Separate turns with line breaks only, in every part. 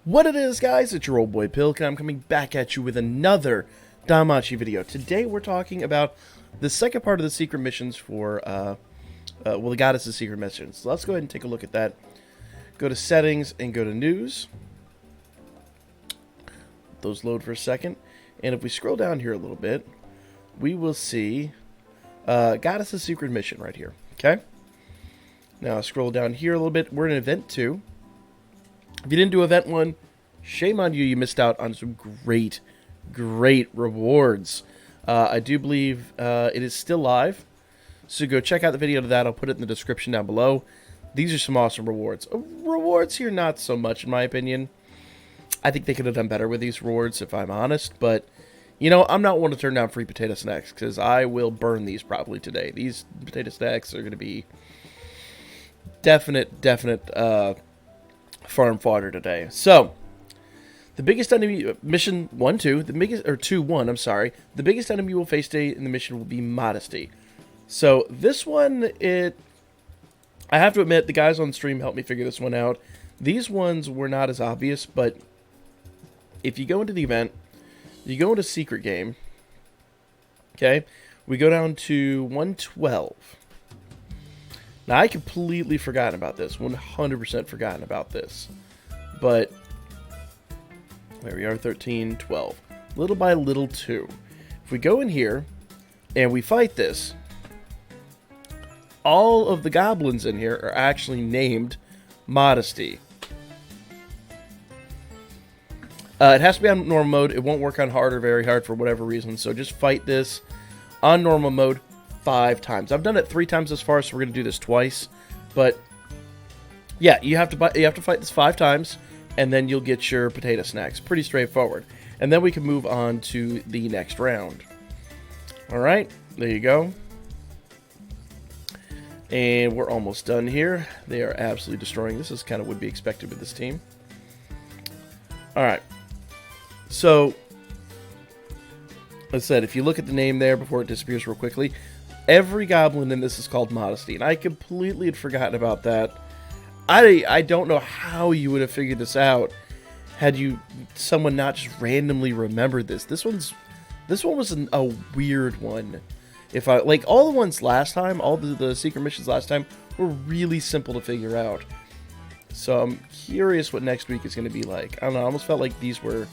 What it is, guys, it's your old boy Pilk, and I'm coming back at you with another Danmachi video. Today we're talking about the second part of the secret missions for, the Goddess's secret missions. So let's go ahead and take a look at that. Go to settings and go to news. Those load for a second. And if we scroll down here a little bit, we will see Goddess's secret mission right here. Okay? Now scroll down here a little bit. We're in event 2. If you didn't do event 1, shame on you. You missed out on some great rewards. I do believe it is still live. So go check out the video to that. I'll put it in the description down below. These are some awesome rewards. Rewards here, not so much in my opinion. I think they could have done better with these rewards, if I'm honest. But, you know, I'm not one to turn down free potato snacks, because I will burn these probably today. These potato snacks are going to be definite farm fodder today. So, the biggest enemy, mission 1-2, the biggest, or 2-1, I'm sorry. The biggest enemy you will face today in the mission will be modesty. So, this one, I have to admit, the guys on stream helped me figure this one out. These ones were not as obvious, but if you go into the event, you go into secret game, okay, we go down to 112. Now, I completely forgotten about this, 100% forgotten about this, but there we are, 13, 12, little by little too. If we go in here, and we fight this, all of the goblins in here are actually named Modesty. It has to be on normal mode. It won't work on hard or very hard for whatever reason, so just fight this on normal mode 5 times. I've done it 3 times this far, so we're going to do this twice. But, yeah, you have to fight this 5 times, and then you'll get your potato snacks. Pretty straightforward. And then we can move on to the next round. Alright, there you go. And we're almost done here. They are absolutely destroying this. This kind of would be expected with this team. Alright. So, as I said, if you look at the name there before it disappears real quickly, every goblin in this is called Modesty, and I completely had forgotten about that. I don't know how you would have figured this out had someone not just randomly remembered this. This one was a weird one. If I like all the ones last time, all the secret missions last time were really simple to figure out. So I'm curious what next week is going to be like. I don't know. I almost felt like these were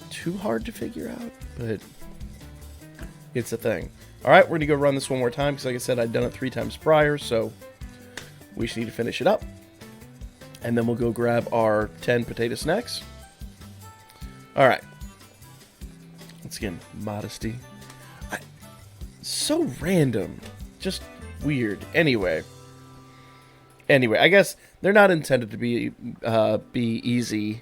too hard to figure out, but it's a thing. All right, we're going to go run this one more time because, like I said, I'd done it 3 times prior, so we just need to finish it up. And then we'll go grab our 10 potato snacks. All right. Once again, Modesty. So random. Just weird. Anyway, I guess they're not intended to be easy.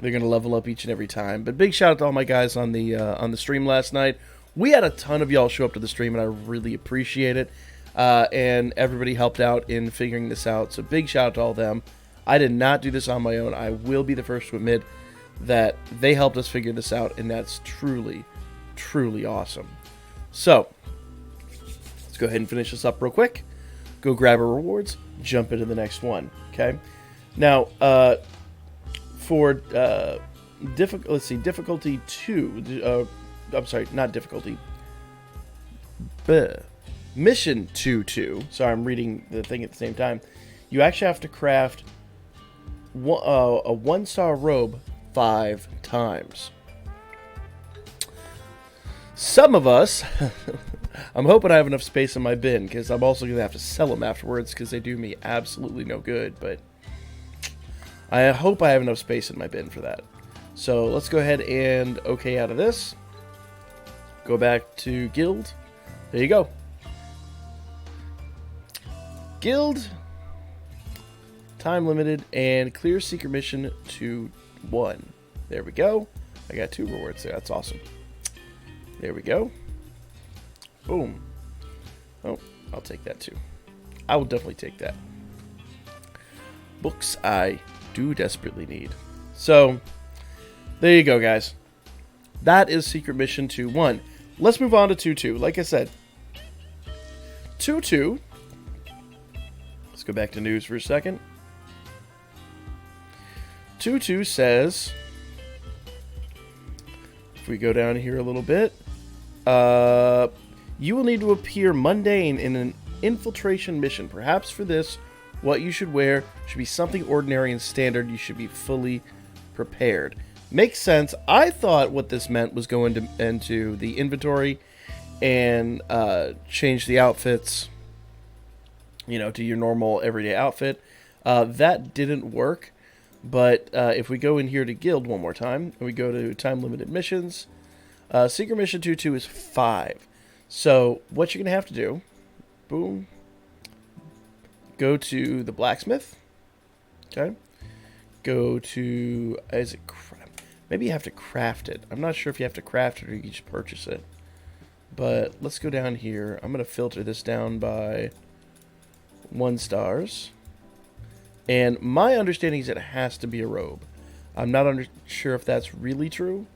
They're going to level up each and every time. But big shout out to all my guys on the stream last night. We had a ton of y'all show up to the stream, and I really appreciate it. And everybody helped out in figuring this out. So big shout out to all of them. I did not do this on my own. I will be the first to admit that they helped us figure this out, and that's truly awesome. So, let's go ahead and finish this up real quick. Go grab our rewards, jump into the next one, okay? Now, for difficulty 2, I'm sorry, not difficulty. Mission 2-2. Sorry, I'm reading the thing at the same time. You actually have to craft a 1-star robe 5 times. Some of us, I'm hoping I have enough space in my bin, because I'm also going to have to sell them afterwards, because they do me absolutely no good, but I hope I have enough space in my bin for that. So let's go ahead and OK out of this. Go back to Guild. There you go. Guild. Time limited, and clear secret mission to 1. There we go. I got 2 rewards there. That's awesome. There we go. Boom. Oh, I'll take that too. I will definitely take that. Books I do desperately need. So, there you go, guys. That is Secret Mission 2-1. Let's move on to 2-2. Like I said, 2-2. Let's go back to news for a second. 2-2 says, if we go down here a little bit, you will need to appear mundane in an infiltration mission. Perhaps for this, what you should wear should be something ordinary and standard. You should be fully prepared. Makes sense. I thought what this meant was go into the inventory and change the outfits, you know, to your normal everyday outfit. That didn't work. But if we go in here to guild one more time, and we go to time limited missions, secret mission 2-2 is 5. So what you're going to have to do, boom, go to the blacksmith, okay, go to, maybe you have to craft it. I'm not sure if you have to craft it or you can just purchase it. But let's go down here. I'm going to filter this down by 1 stars. And my understanding is it has to be a robe. I'm not sure if that's really true,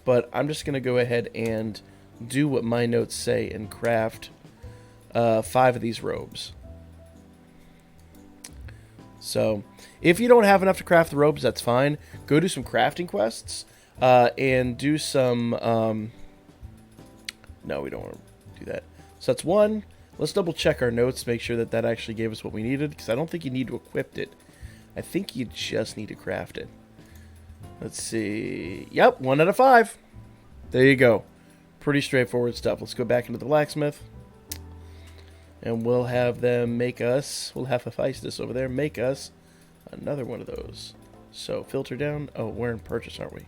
but I'm just going to go ahead and do what my notes say and craft 5 of these robes. So, if you don't have enough to craft the robes, that's fine. Go do some crafting quests and do some... no, we don't want to do that. So that's 1. Let's double check our notes, make sure that that actually gave us what we needed, because I don't think you need to equip it. I think you just need to craft it. Let's see. Yep, 1 out of 5. There you go. Pretty straightforward stuff. Let's go back into the blacksmith. And we'll have them make us, we'll have Hephaestus over there make us another one of those. So, filter down. Oh, we're in purchase, aren't we?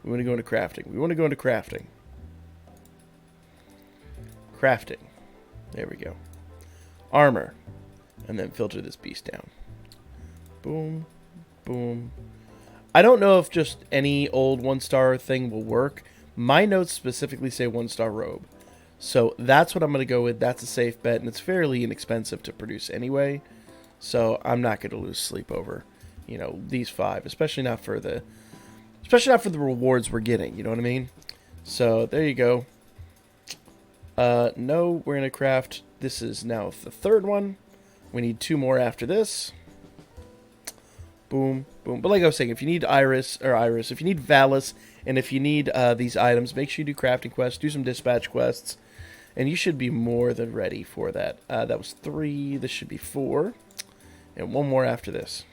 We want to go into crafting. We want to go into crafting. Crafting. There we go. Armor. And then filter this beast down. Boom. Boom. I don't know if just any old 1-star thing will work. My notes specifically say 1-star robe. So that's what I'm going to go with. That's a safe bet, and it's fairly inexpensive to produce anyway. So I'm not going to lose sleep over, you know, these 5, especially not for the rewards we're getting. You know what I mean? So there you go. No, we're going to craft. This is now the 3rd one. We need 2 more after this. Boom, boom. But like I was saying, if you need Iris, if you need Valis, and if you need these items, make sure you do crafting quests, do some dispatch quests, and you should be more than ready for that. That was 3. This should be 4. And 1 more after this.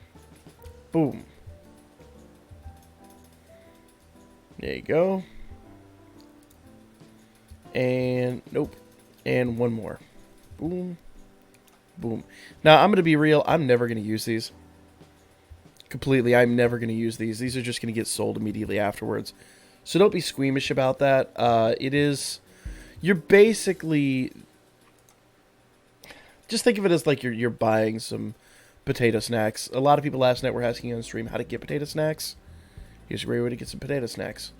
Boom. There you go. And, nope. And 1 more. Boom. Boom. Now, I'm going to be real. I'm never going to use these. Completely. I'm never going to use these. These are just going to get sold immediately afterwards. So don't be squeamish about that. It is... You're basically... Just think of it as like you're buying some potato snacks. A lot of people last night were asking on stream how to get potato snacks. Here's a great way to get some potato snacks.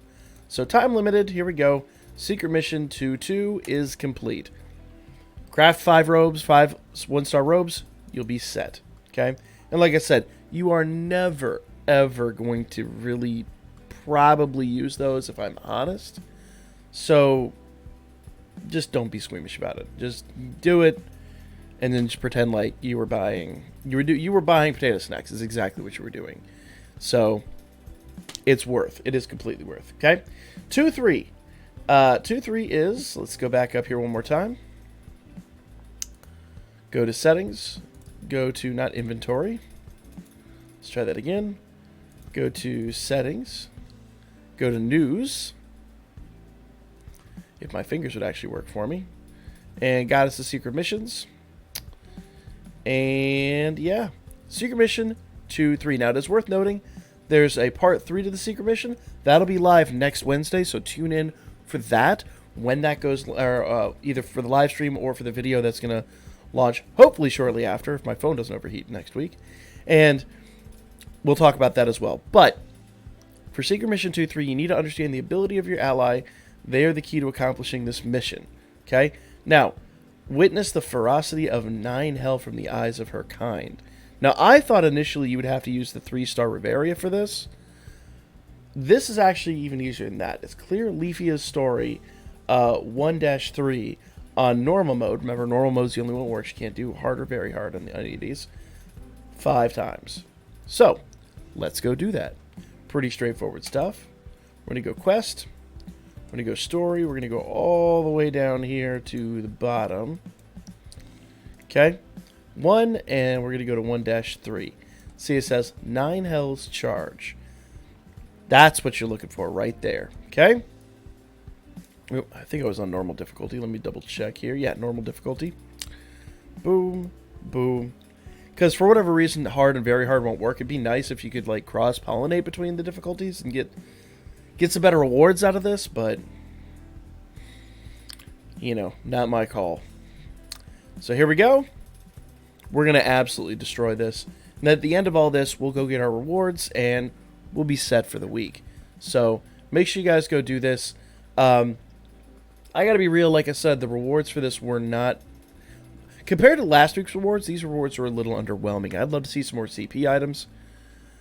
So time limited. Here we go. Secret mission 2-2 is complete. Craft 5 robes, 5 1-star robes. You'll be set. Okay? And like I said, you are never, ever going to really probably use those, if I'm honest. So, just don't be squeamish about it. Just do it, and then just pretend like you were buying potato snacks. Is exactly what you were doing. So, it's worth. It is completely worth. Okay? 2-3. 2-3 is, let's go back up here one more time. Go to settings. Go to not inventory. Let's try that again. Go to settings. Go to news. If my fingers would actually work for me. And got us the secret missions. And yeah. Secret mission 2-3. Now it is worth noting there's a part 3 to the secret mission. That'll be live next Wednesday, so tune in for that. When that goes, or either for the live stream or for the video that's going to launch hopefully shortly after, if my phone doesn't overheat next week. And we'll talk about that as well. But for Secret Mission 2-3, you need to understand the ability of your ally. They are the key to accomplishing this mission. Okay? Now, witness the ferocity of 9 hell from the eyes of her kind. Now, I thought initially you would have to use the 3-star Riveria for this. This is actually even easier than that. It's Clear Leafia's Story 1-3 on normal mode. Remember, normal mode is the only one where you can't do hard or very hard on any of these. 5 times. So, let's go do that. Pretty straightforward stuff. We're going to go quest. We're going to go story. We're going to go all the way down here to the bottom. Okay. 1, and we're going to go to 1-3. See, it says 9 Hells Charge. That's what you're looking for right there. Okay. Oh, I think I was on normal difficulty. Let me double check here. Yeah, normal difficulty. Boom. Boom. Because for whatever reason, hard and very hard won't work. It'd be nice if you could like cross-pollinate between the difficulties and get some better rewards out of this, but you know, not my call. So here we go. We're going to absolutely destroy this. And at the end of all this, we'll go get our rewards and we'll be set for the week. So make sure you guys go do this. I got to be real. Like I said, the rewards for this were not... Compared to last week's rewards, these rewards were a little underwhelming. I'd love to see some more CP items.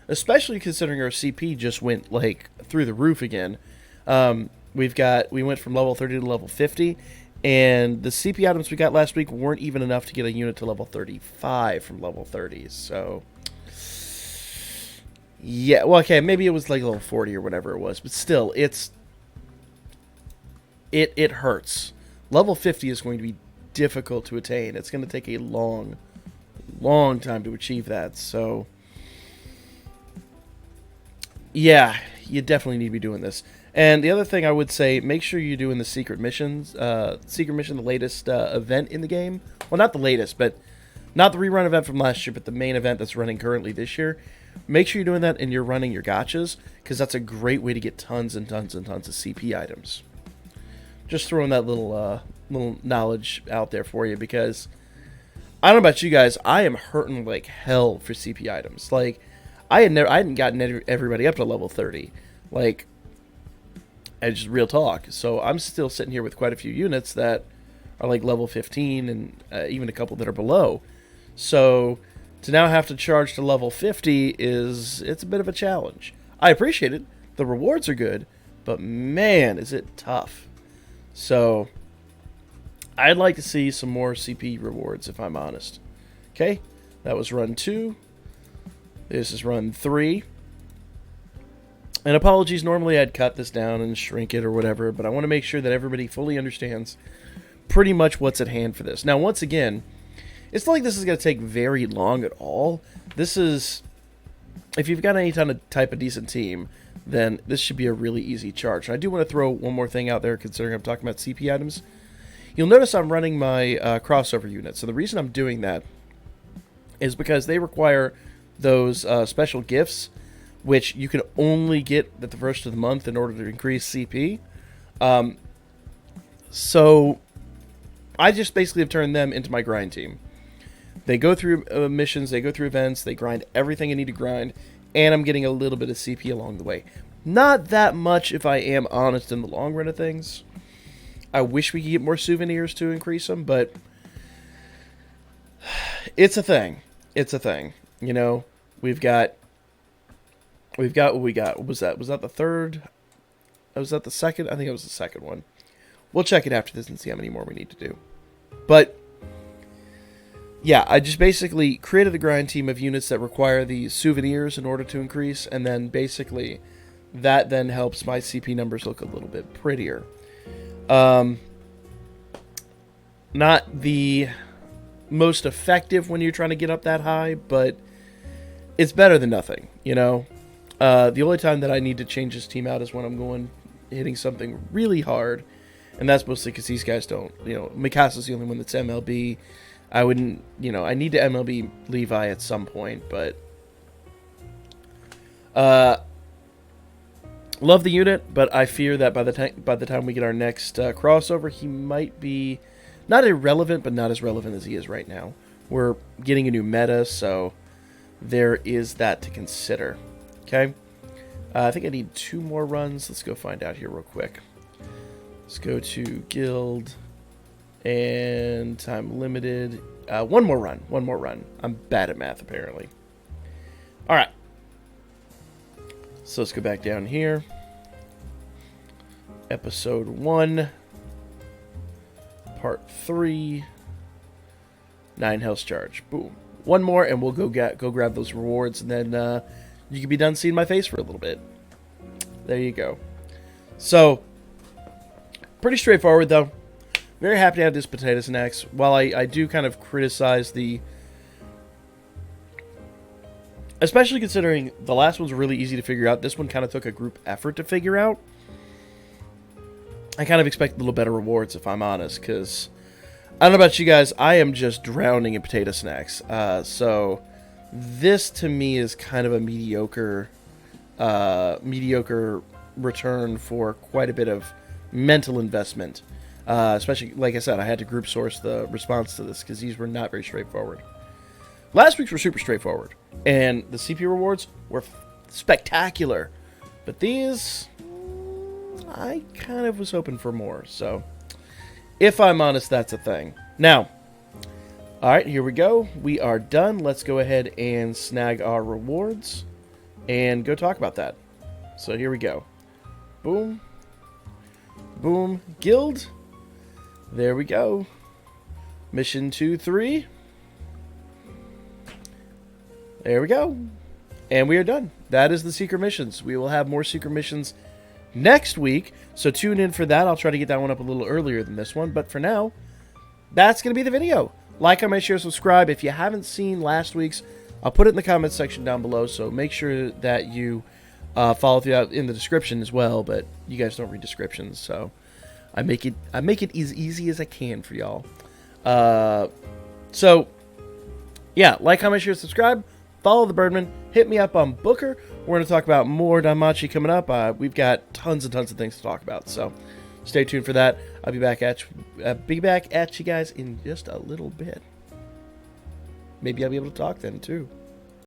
Especially considering our CP just went, like, through the roof again. We went from level 30 to level 50. And the CP items we got last week weren't even enough to get a unit to level 35 from level 30. So, yeah. Well, okay, maybe it was like level 40 or whatever it was. But still, it hurts. Level 50 is going to be difficult to attain. It's going to take a long time to achieve that. So, yeah, you definitely need to be doing this. And the other thing I would say, make sure you're doing the secret missions. Secret mission, the latest event in the game. Well, not the latest, but not the rerun event from last year, but the main event that's running currently this year. Make sure you're doing that and you're running your gachas, because that's a great way to get tons and tons and tons of CP items. Just throwing that little knowledge out there for you, because I don't know about you guys, I am hurting like hell for CP items. Like, I hadn't gotten everybody up to level 30. Like, and just real talk. So I'm still sitting here with quite a few units that are like level 15 and even a couple that are below. So to now have to charge to level 50 it's a bit of a challenge. I appreciate it. The rewards are good, but man, is it tough. So I'd like to see some more CP rewards, if I'm honest. Okay, that was run 2. This is run 3. And apologies, normally I'd cut this down and shrink it or whatever, but I want to make sure that everybody fully understands pretty much what's at hand for this. Now, once again, it's not like this is going to take very long at all. This is, if you've got any type of decent team, then this should be a really easy charge. And I do want to throw one more thing out there, considering I'm talking about CP items. You'll notice I'm running my crossover unit. So the reason I'm doing that is because they require those special gifts, which you can only get at the first of the month in order to increase CP. So I just basically have turned them into my grind team. They go through missions, they go through events, they grind everything I need to grind, and I'm getting a little bit of CP along the way. Not that much, if I am honest, in the long run of things. I wish we could get more souvenirs to increase them, but it's a thing. It's a thing. You know, we've got what we got. What was that? Was that the third? Was that the second? I think it was the second one. We'll check it after this and see how many more we need to do. But yeah, I just basically created a grind team of units that require these souvenirs in order to increase, and then basically that then helps my CP numbers look a little bit prettier. Not the most effective when you're trying to get up that high, but it's better than nothing, you know? The only time that I need to change this team out is when I'm hitting something really hard, and that's mostly because these guys don't, you know, Mikasa's the only one that's MLB. I wouldn't, you know, I need to MLB Levi at some point, but love the unit, but I fear that by the time we get our next crossover, he might be not irrelevant, but not as relevant as he is right now. We're getting a new meta, so there is that to consider. Okay, I think I need 2 more runs. Let's go find out here real quick. Let's go to guild and time limited. One more run. I'm bad at math, apparently. All right. So let's go back down here. Episode 1, Part 3, 9 health charge. Boom. One more, and we'll go grab those rewards, and then you can be done seeing my face for a little bit. There you go. So, pretty straightforward, though. Very happy to have this potato snacks. While I do kind of criticize the... Especially considering the last one's really easy to figure out. This one kind of took a group effort to figure out. I kind of expect a little better rewards, if I'm honest, because... I don't know about you guys, I am just drowning in potato snacks. So, this to me is kind of a mediocre return for quite a bit of mental investment. Especially, like I said, I had to group source the response to this because these were not very straightforward. Last week's were super straightforward, and the CPU rewards were spectacular. But these, I kind of was hoping for more, so... If I'm honest, that's a thing. Now, alright, here we go. We are done. Let's go ahead and snag our rewards and go talk about that. So here we go. Boom. Boom. Guild. There we go. Mission 2, 3. There we go. And we are done. That is the secret missions. We will have more secret missions next week, so tune in for that. I'll try to get that one up a little earlier than this one, but for now, that's going to be the video. Like, comment, share, subscribe. If you haven't seen last week's, I'll put it in the comments section down below, so make sure that you follow through in the description as well, but you guys don't read descriptions, so I make it as easy as I can for y'all. So, yeah, like, comment, share, subscribe. Follow the Birdman. Hit me up on Booker. We're going to talk about more Danmachi coming up. We've got tons and tons of things to talk about, so stay tuned for that. I'll be back at you guys in just a little bit. Maybe I'll be able to talk then, too.